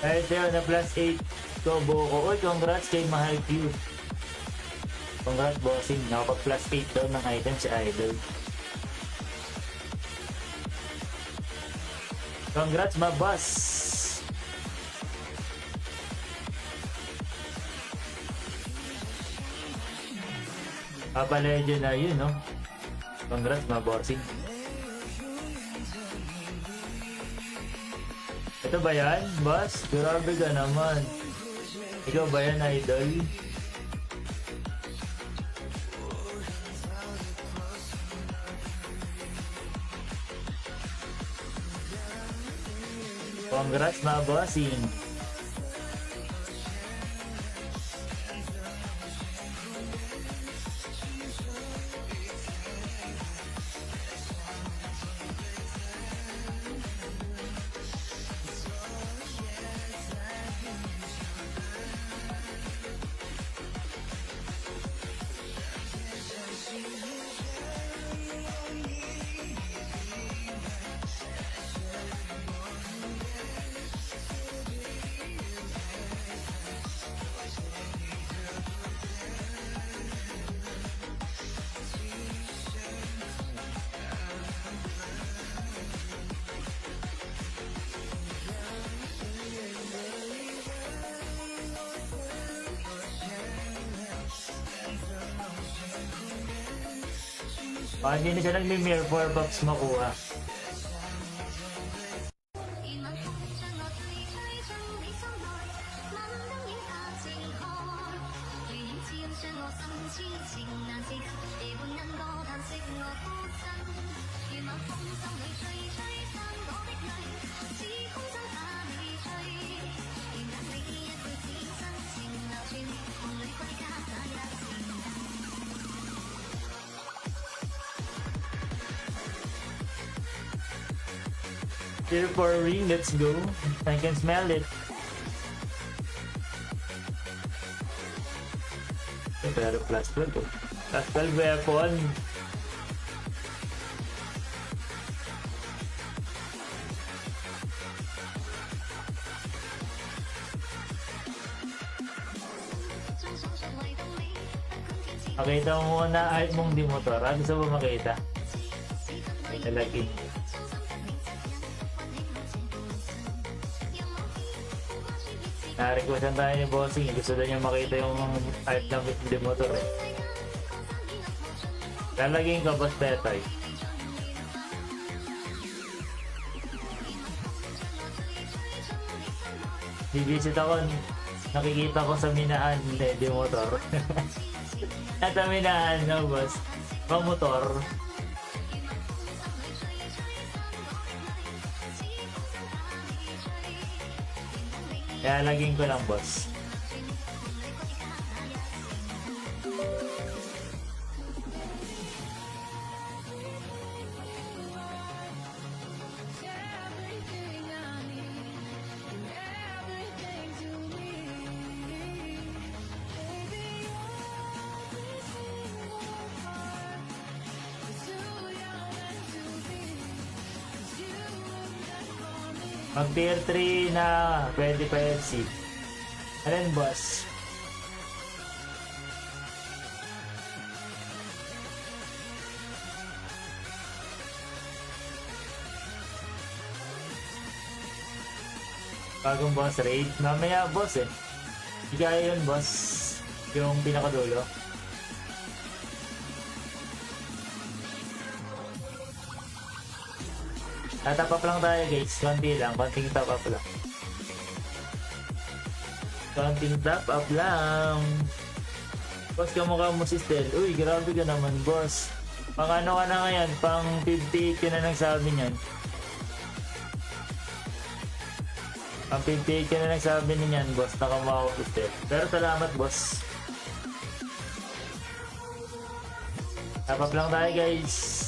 Dahil sa'yo na plus 8 combo ko. Uy, congrats kay Mahal Q. Congrats bossing. Nakapag plus 8 daw ng item si Idol. Congrats ma boss. Papa Legend na yun, no? Congrats ma bossing. Ito ba yan, boss? Grabe ka naman. Ikaw ba yan, Idol? Congrats mga bossing. Hindi na siya nag-mirror for bucks makuha. Here for a ring, let's go. I can smell it. Pero plus 12. Plus 12 weapon. Makita mo muna kahit mong di motor. Ano gusto mo makita? Ay talagi. Na-requestan tayo ni Bossing. Gusto na niya makita yung art ng hindi motor eh. Lalagyan ka ba Tetoy? Bibisit ako. Nakikita ko sa minahan hindi motor. At ang minahan no boss. Pang motor. Kaya laging ko lang boss. Mag tier 3 na pwede pa FC. Alin boss? Bagong boss raid? Mamaya boss eh. Hindi kaya yun boss. Yung pinakadulo. Top up lang tayo guys, konti lang, konting top up lang. Konting top up lang. Boss, kamukha mo si Stel. Uy, grabe ka naman boss. Pang ano ka na ngayon, pang 58 ka na nagsabi niyan. Pang 58 ka na nagsabi niyan boss, nakamukha ko si Stel. Pero salamat boss. Top up lang tayo guys.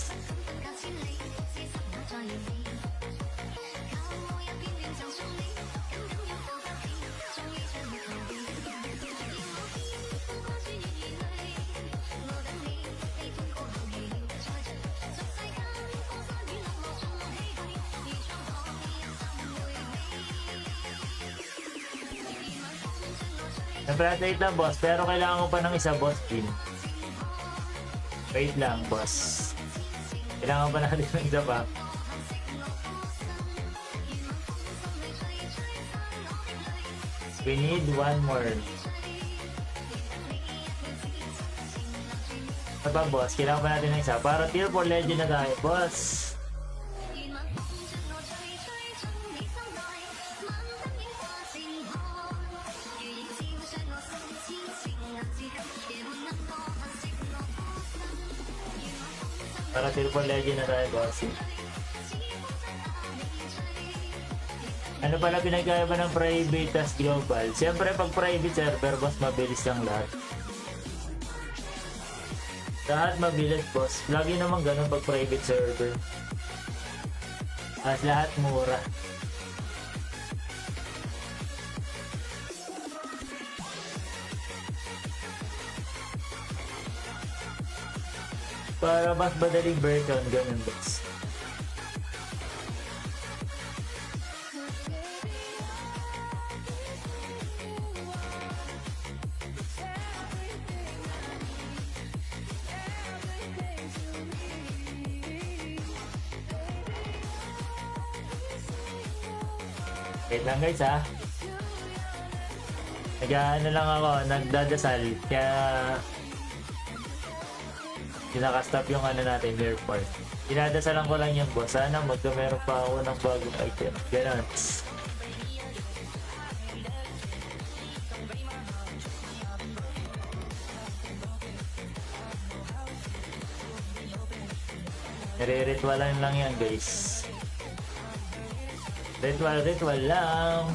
Flat 8 lang boss, pero kailangan ko pa ng isa boss din. Wait lang boss. Kailangan pa natin ng isa pa. We need one more. Ano pa boss? Kailangan pa natin ng isa. Para tier 4 legend na tayo boss. Para tier 4 legend na tayo boss. Ano pala pinagkaiba ng private as global? Siyempre pag private server boss, mabilis lang lahat. Lahat mabilis boss. Lagi naman ganun pag private server. As lahat mura. Para mas madaling version, ganun boss. Wait lang guys ha. Nag-ano lang ako, nagdadasal. Kaya pinaka-stop yung ano natin, airport. Dinadasalan ko lang yung boss. Sana magkameron pa ako ng bagong item. Ganon. Nire-ritualan lang yan guys. Ritual lang.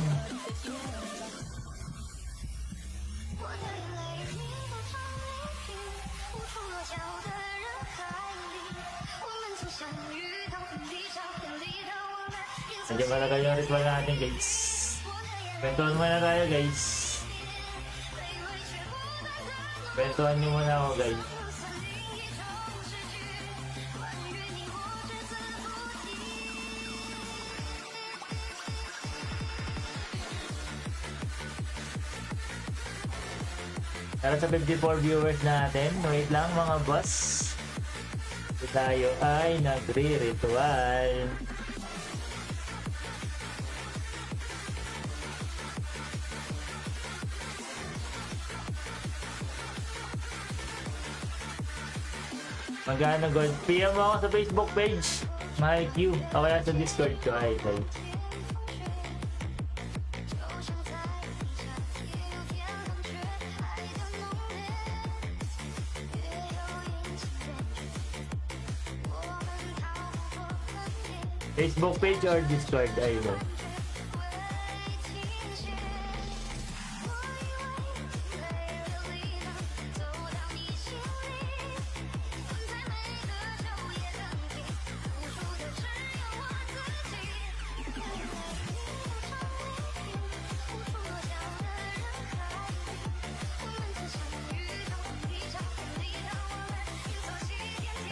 Nandiyan pala kayo yung ritual natin guys. Kwentuhan muna tayo guys. Kwentuhan nyo muna ako guys. Para sa 54 viewers natin, wait lang mga boss. Tayo ay nagre-ritual. Magkano gold? PM mo ako sa Facebook page. Mahal Q. O kaya sa Discord ko. Ay, ay. Facebook page or Discord, ayun.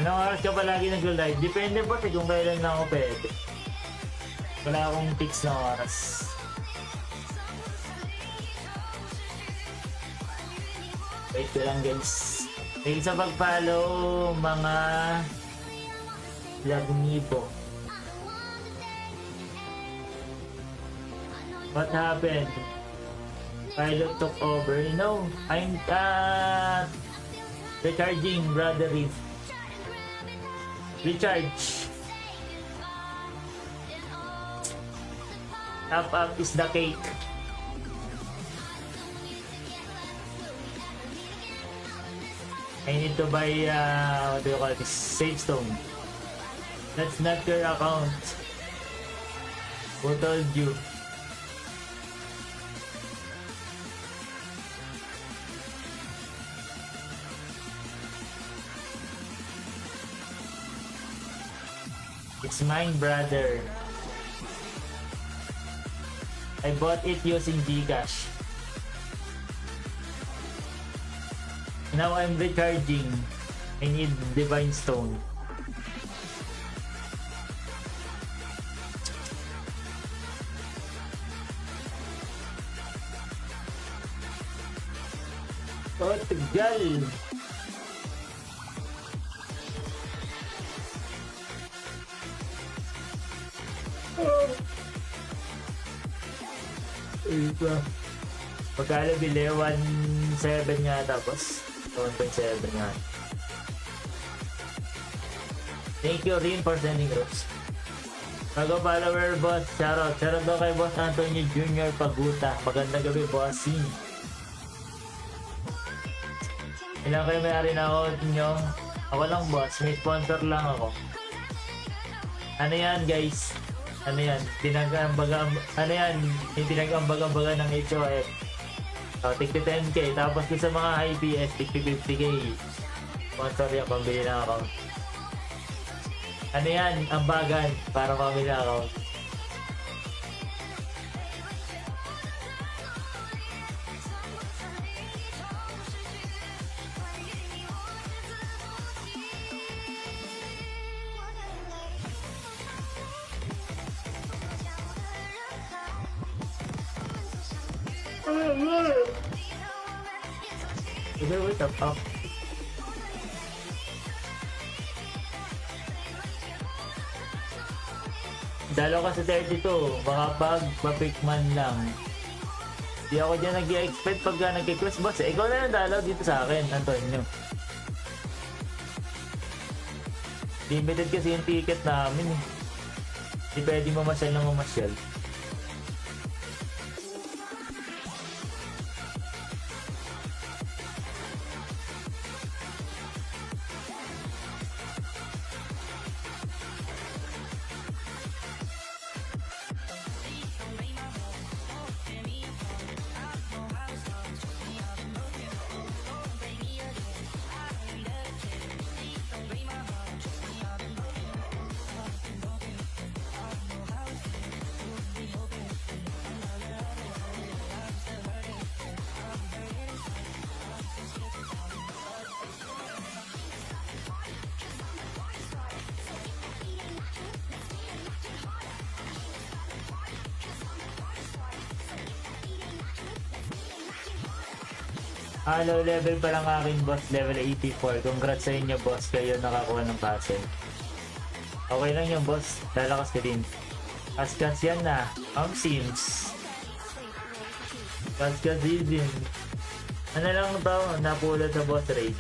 Anong oras ka palagi nag-live? Depende po kung kailan na ako pwede. Wala akong fix na oras. Wait ko lang guys. Thank you sa pag-follow mga Lagnibo. What happened? Pilot took over. No, I'm recharging, brother Reef. Recharge. Up is the cake. I need to buy what do you call this? Save stone. That's not your account. Who told you? It's mine, brother. I bought it using Gcash. Now I'm recharging. I need Divine Stone. Oh, tagal. Iba. Pagkala bili, 1.7 nga tapos 1.7 nga. Thank you Rin for sending ropes. Bago follower boss, shoutout daw kay Boss Antonio Jr. Paguta. Magandang gabi bossing. Ilang kayo may-ari na ako nyo? Ako lang boss, may sponsor lang ako. Ano yan guys? Ano yan? Ano yan? Yung pinag-ambaga ng HOF. Tigti 10k. Tapos sa mga IPS, tigti 50k. Sponsor yan, pambili ng account. Ano yan? Ambagan para pambili ng account. What the fuck? Dalo ka sa 32, baka pag mapikman lang. Di ako dyan nag-i-expect pagka nag-request boss. Ikaw na yung dalaw dito sa akin, Antonio. Limited kasi yung ticket namin eh. Di pwede mamasyal ng mamasyal. Low level pa lang aking boss, level 84. Congrats sa inyo boss, kayo nakakuha ng castle. Okay lang yung boss, lalakas ka din. Kaskas yan na, ang Sims. Kaskas din. Ano lang to, napulot sa boss raid.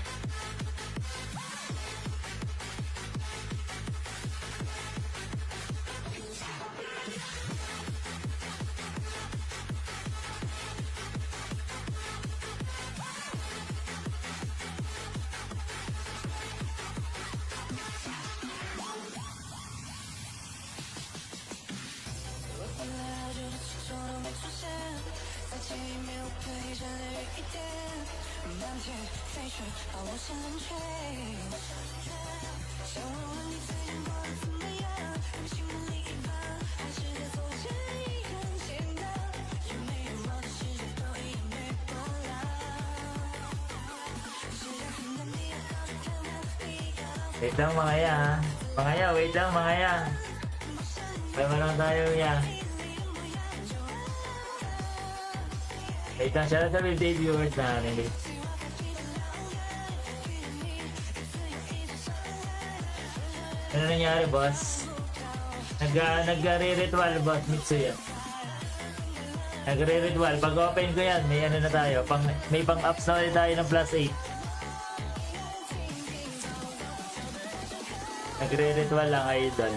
Wait lang mga ya, wait lang mga ya. Kaya lang tayo ya. Wait lang, shoutout sa birthday viewers natin. Ano nangyari boss? Nagre-ritual boss, Mitsuya. Nagre-ritual, pag open ko yan, may ano na tayo, may pang-ups na ulit tayo ng +8. Nagre-ritual lang idol.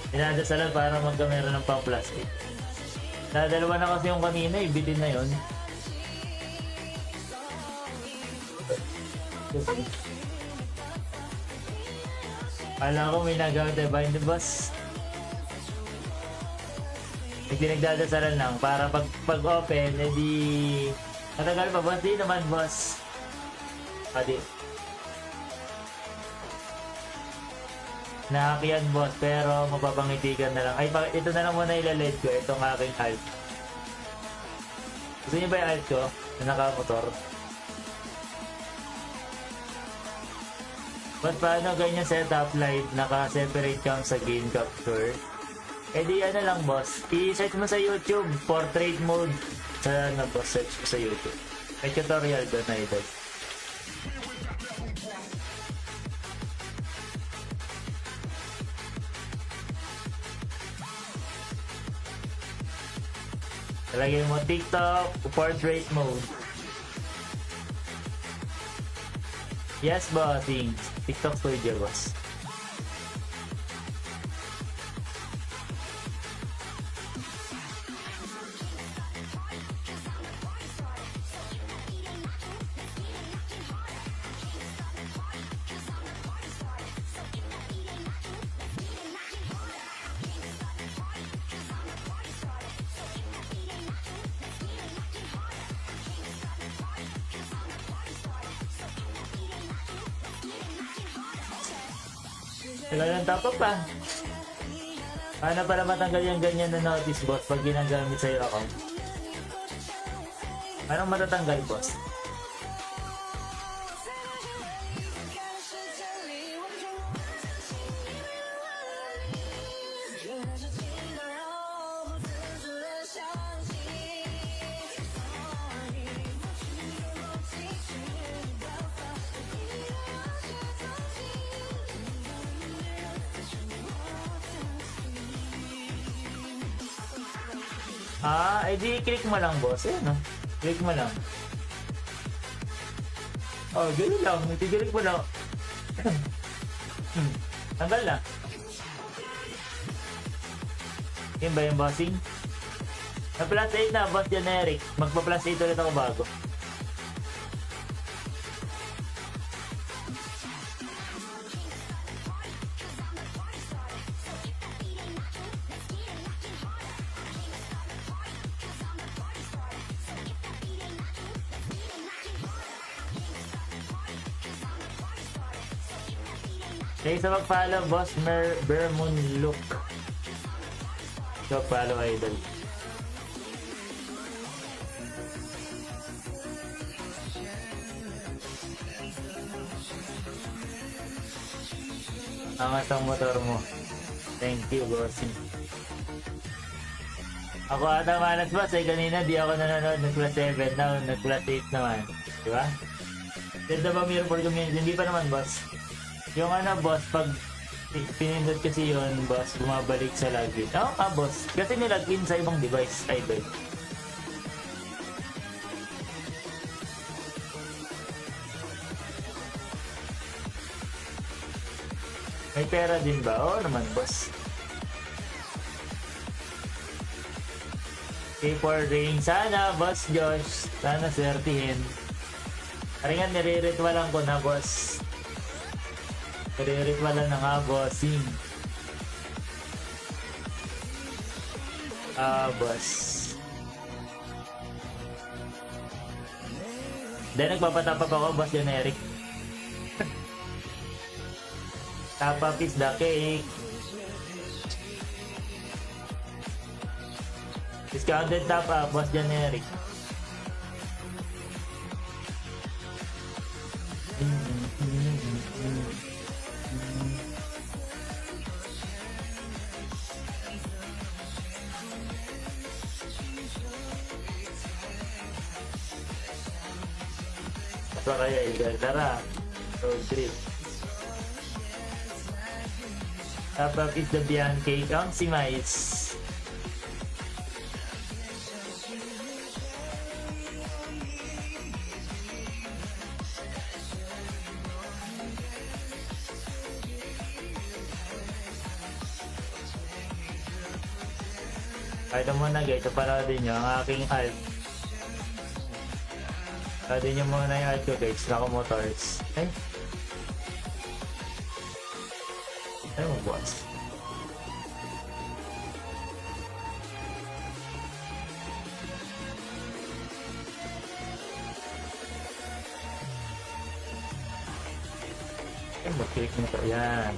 Pinadasalan para magkamera ng pang +8. Nadalawa na kasi yung kanina, bitin na yun. Alam ko may nagawin tayo ba hindi boss? Nagdadasalan lang para pag open, edi matagal pa boss? Di naman boss. Adi. Nakakiyan boss pero mapapangitigan na lang. Ay, ito na lang muna ilaled ko. Itong aking alt. Gusto niyo ba yung alt ko? Na nakamotor? But paano ganyan setup live? Naka-separate cam sa game capture? Eh di ano lang boss. I-search mo sa YouTube. Portrait mode. sa ano boss, search ko sa YouTube. May tutorial doon, idol. Talagay mo TikTok, portrait mode. Yes, bossing. TikTok studio, boss. Kailangan tapos pa. Paano para matanggal yung ganyan na notice, boss, pag ginagamit sa'yo account? Paano matatanggal, boss? Di click mo lang, boss. Ayan, no? Click mo lang. Oh, gano'n lang. Click mo lang. Tanggal na. Yun ba yung bossing? Na-plus 8 na, boss generic. Magpa-plus 8 ulit ako bago. Kaya sa mag-follow, boss Bermon Look. So, follow idol. Angas ang motor mo. Thank you, bossing. Ako ata malas, boss. Kanina di ako nanonood ng plus 7 now. Nag-plus 8 naman. Diba? Ganda ba mirror for community? Hindi pa naman, boss. Yung ano, boss, pag pinindot kasi yun, boss, bumabalik sa login. Oo, boss. Kasi nilagin sa ibang device, idol. May pera din ba? Oo naman, boss. K4 ring. Sana, boss Josh. Sana swertihin. Karingan, nire-ritualan ko na, boss. Nire-ritualan na nga, bossing. Boss. Then, nagpapatapap ako, boss generic. Top up is the cake. Discounted top up, boss generic. Ito kaya idol, tara. Road trip. Top up is the beyond cake. Maximize. Kahit muna guys, panoodin nyo ang aking alt. Panoodin nyo muna yung alt ko guys, Nako Motors. Ay mo boss. Ay mag-click mo ito, yan.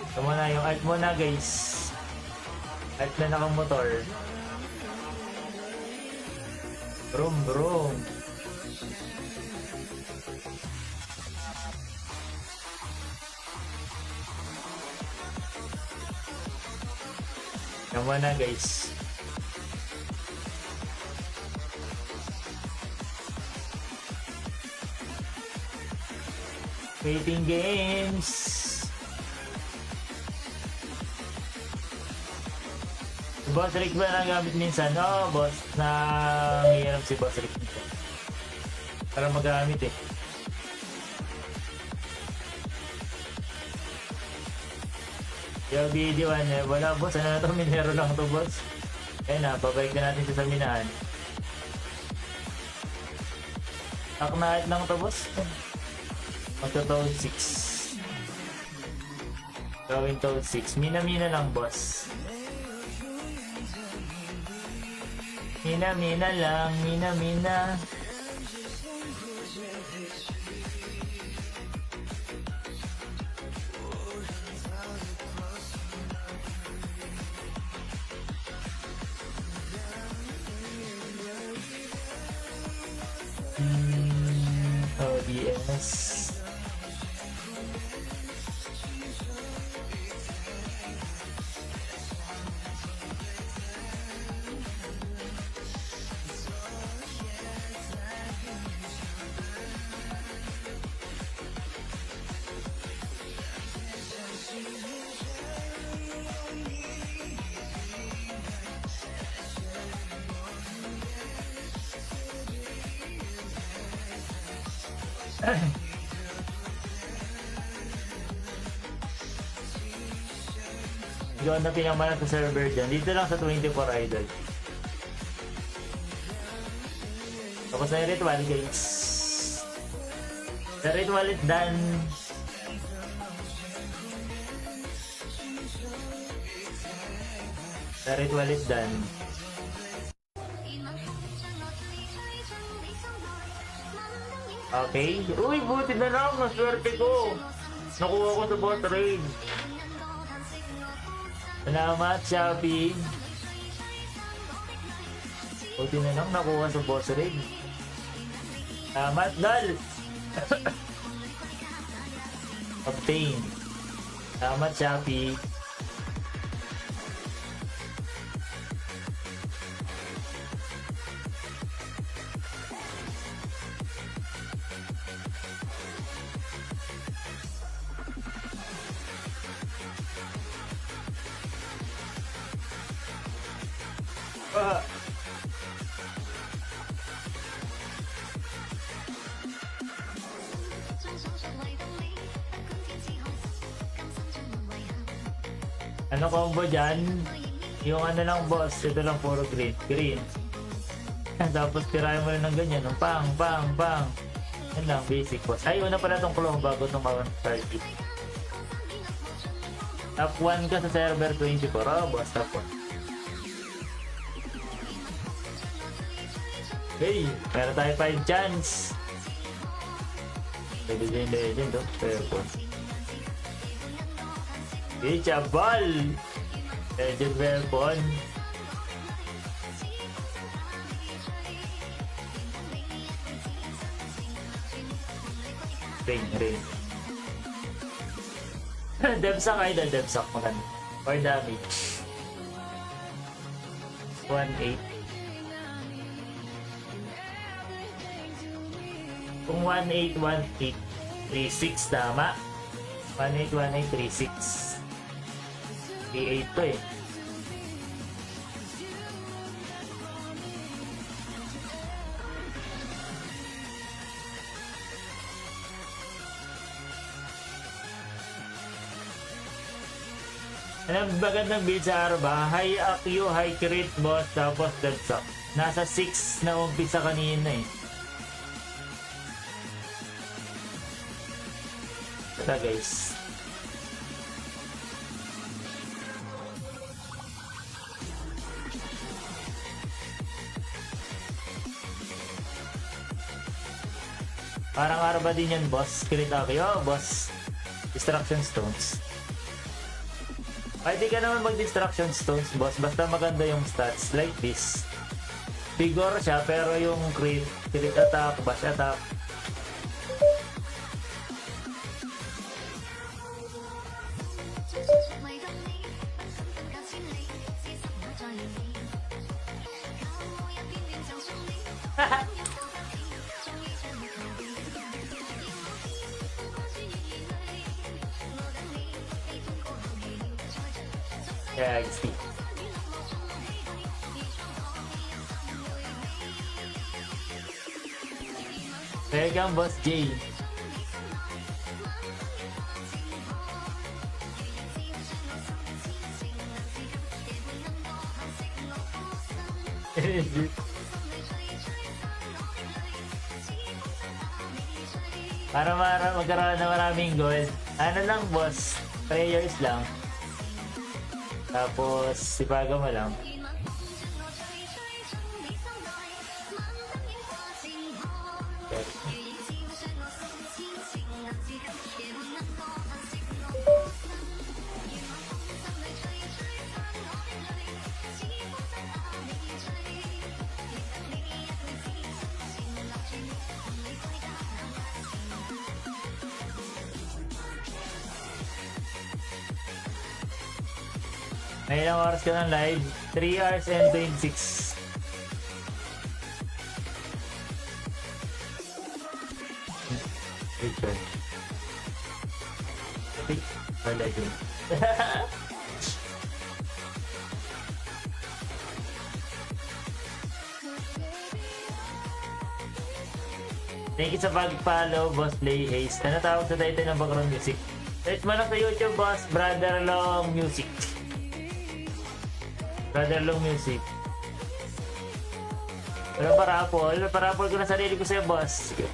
Ito muna yung alt muna guys. Alt na nakamotor. Brum brum. Yan muna guys. Waiting games. Boss Rick ba nagamit minsan? Oo, boss. Nangihiram si Boss Rick minsan. Para magamit eh. Yung video wala boss. Ano na to? Minero lang to boss. Kaya na, babalik na natin sa minahan. Aknaat lang to boss. Magto-toad 6. Gawin toad 6. Mina-mina lang boss. Mina-mina lang. Mina-mina. ODS. Yun na pinamalan sa server dyan. Dito lang sa 24 idol. Tapos na yung ritual guys. The ritual is done. The ritual is done. Okay. Uy, buti na lang. Naswerte ko. Nakuha ko sa boss raid. Salamat, Shopee. Buti na lang nakuha sa boss raid. Salamat, Dal. Obtain. Salamat, Shopee. Ano combo dyan? Yung ano lang boss, ito lang puro green. Green. Tapos tirahin mo na ng ganyan. Pang, pang, pang. Yan lang, basic boss. Ay, una pala tong claw bago itong party. Top 1 ka sa server 24. Oh, boss, top 1. Hey, meron tayo 5 chance. Pwede din legend, oh. Pero hey, Chabal! Legend weapon. Ring. Debsak idol, Debsak maganda. Or damage. 1-8. Kung 1-8, 1-8, 3-6 tama. 1-8, 1-8, 3-6. 3-8 to eh. Ano magandang build sa Arba? High AQ, high crit boss, tapos Debsak. Nasa 6 na umpisa kanina eh. Ito guys. Parang Arba din yan boss. Crit AQ. Oh boss. Distraction stones. Pwede ka naman mag-distraction stones, boss. Basta maganda yung stats. Like this. Vigor siya, pero yung crit attack, bash attack. Kaya, Steve. Welcome, Boss J. Para magkaroon na maraming gold. Ano lang, boss? Prayers lang. Tapos, sipaga mo lang. May ilang oras ka ng live? 3 hours and 26. Richard. Wala yun. Thank you sa pag-follow, Boss Play Ace. Ano tawag sa title ng background music? Search mo lang sa YouTube, Boss. Brother Long Music. Brother Long Music. Pero parapol ko na sarili ko sa'yo, boss. Sige.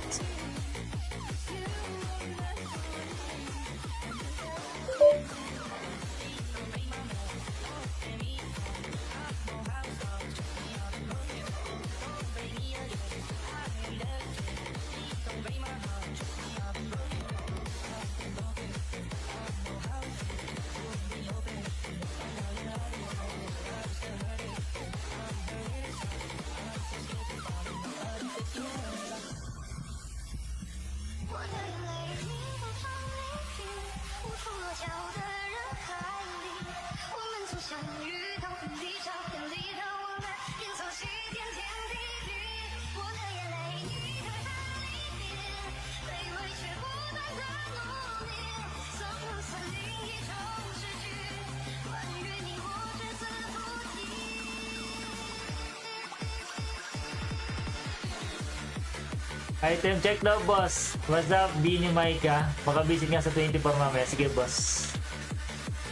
Item check daw, boss. What's up, Bini Maika? Makabisit nga sa 24 mamaya. Sige, boss.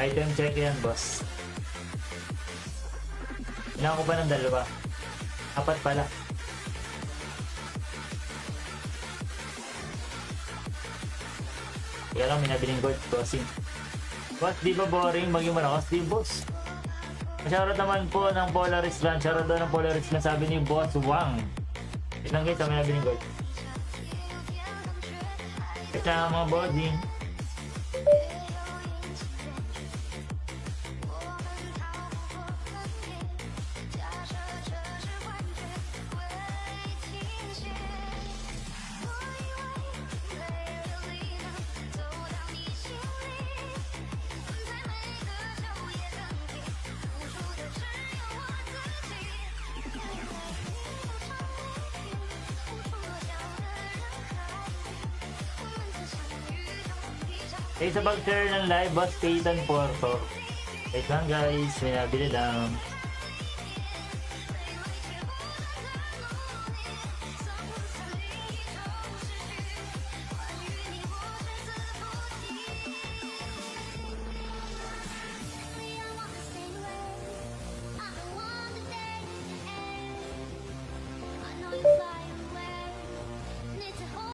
Item check yan, boss. Kailangan ko pa ng 2. 4 pala. Kaya lang, may nabiling gold. Bossing. Boss, di ba boring maging manakas? Di, boss. Shoutout naman po ng Polaris Run. Shoutout daw ng Polaris Run. Sabi ni Boss Wang. Ilang guys, may nabiling gold. Kaya mga bossing. Sa pag-share ng live, Boss Payton Porto. Wait lang guys, may nabili lang.